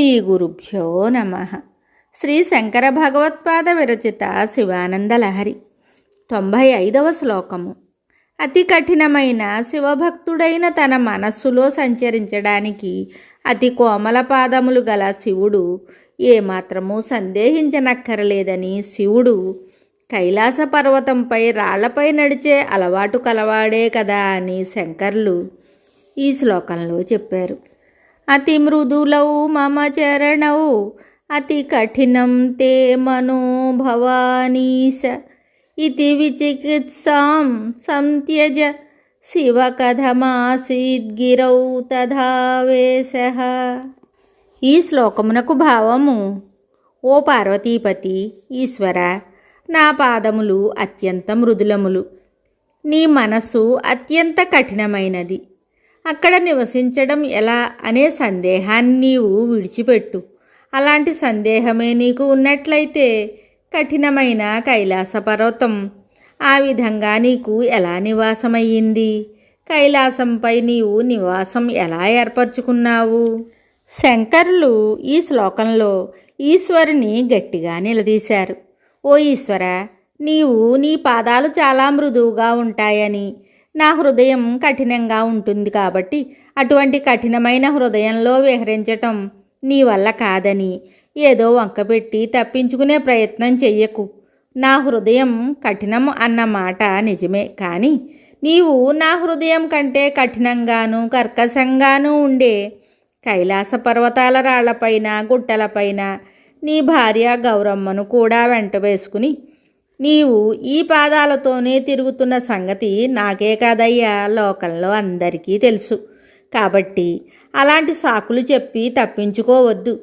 శ్రీగురుభ్యో నమః. శ్రీ శంకర భగవత్పాద విరచిత శివానందలహరి 95వ శ్లోకము. అతి కఠినమైన శివభక్తుడైన తన మనస్సులో సంచరించడానికి అతి కోమల పాదములు గల శివుడు ఏమాత్రమూ సందేహించనక్కరలేదని శివుడు కైలాస పర్వతంపై రాళ్లపై నడిచే అలవాటు కలవాడే కదా అని శంకర్లు ఈ శ్లోకంలో చెప్పారు. అతి మృదులౌ మమ చరణౌ అతి కఠినం తే మనోభవానీశ ఇతి విచికిత్సాం సంత్యజ శివ కథమాసీద్గిరౌ తథావేశః. ఈ శ్లోకమునకు భావము: ఓ పార్వతీపతి ఈశ్వర, నా పాదములు అత్యంత మృదులములు, నీ మనస్సు అత్యంత కఠినమైనది. అక్కడ నివసించడం ఎలా అనే సందేహాన్ని నీవు విడిచిపెట్టు. అలాంటి సందేహమే నీకు ఉన్నట్లయితే కఠినమైన కైలాస పర్వతం ఆ విధంగా నీకు ఎలా నివాసమయ్యింది? కైలాసంపై నీవు నివాసం ఎలా ఏర్పరచుకున్నావు? శంకరులు ఈ శ్లోకంలో ఈశ్వరుని గట్టిగా నిలదీశారు. ఓ ఈశ్వర, నీవు నీ పాదాలు చాలా మృదువుగా ఉంటాయని, నా హృదయం కఠినంగా ఉంటుంది కాబట్టి అటువంటి కఠినమైన హృదయంలో విహరించటం నీ వల్ల కాదని ఏదో వంకపెట్టి తప్పించుకునే ప్రయత్నం చెయ్యకు. నా హృదయం కఠినం అన్న మాట నిజమే, కానీ నీవు నా హృదయం కంటే కఠినంగాను కర్కశంగాను ఉండే కైలాస పర్వతాల రాళ్లపైన గుట్టలపైన నీ భార్య గౌరమ్మను కూడా వెంట వేసుకుని నీవు ఈ పాదాలతోనే తిరుగుతున్న సంగతి నాకే కాదయ్యా, లోకంలో అందరికీ తెలుసు. కాబట్టి అలాంటి సాకులు చెప్పి తప్పించుకోవద్దు.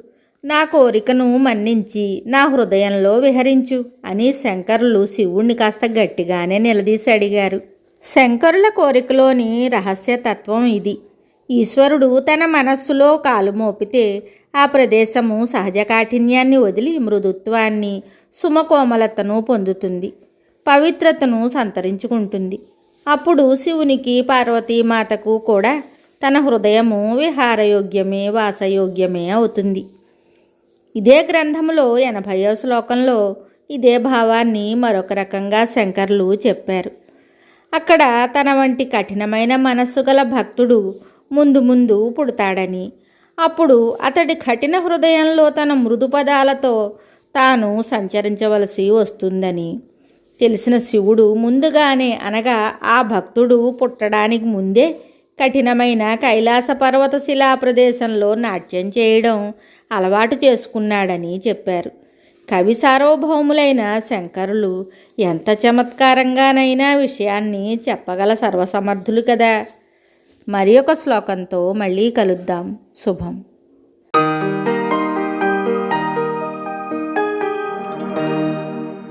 నా కోరికను మన్నించి నా హృదయంలో విహరించు అని శంకరులు శివుణ్ణి కాస్త గట్టిగానే నిలదీసి అడిగారు. శంకరుల కోరికలోని రహస్యతత్వం ఇది. ఈశ్వరుడు తన మనస్సులో కాలు మోపితే ఆ ప్రదేశము సహజ కాఠిన్యాన్ని వదిలి మృదుత్వాన్ని, సుమకోమలతను పొందుతుంది, పవిత్రతను సంతరించుకుంటుంది. అప్పుడు శివునికి, పార్వతీమాతకు కూడా తన హృదయము విహారయోగ్యమే, వాసయోగ్యమే అవుతుంది. ఇదే గ్రంథంలో 80వ శ్లోకంలో ఇదే భావాన్ని మరొక రకంగా శంకర్లు చెప్పారు. అక్కడ తన వంటి కఠినమైన మనస్సు గల భక్తుడు ముందు ముందు పుడతాడని, అప్పుడు అతడి కఠిన హృదయంలో తన మృదు పదాలతో తాను సంచరించవలసి వస్తుందని తెలిసిన శివుడు ముందుగానే, అనగా ఆ భక్తుడు పుట్టడానికి ముందే కఠినమైన కైలాస పర్వత శిలా ప్రదేశంలో నాట్యం చేయడం అలవాటు చేసుకున్నాడని చెప్పారు. కవి సార్వభౌములైన శంకరులు ఎంత చమత్కారంగానైనా విషయాన్ని చెప్పగల సర్వసమర్థులు కదా. మరి ఒక శ్లోకంతో మళ్ళీ కలుద్దాం. శుభం.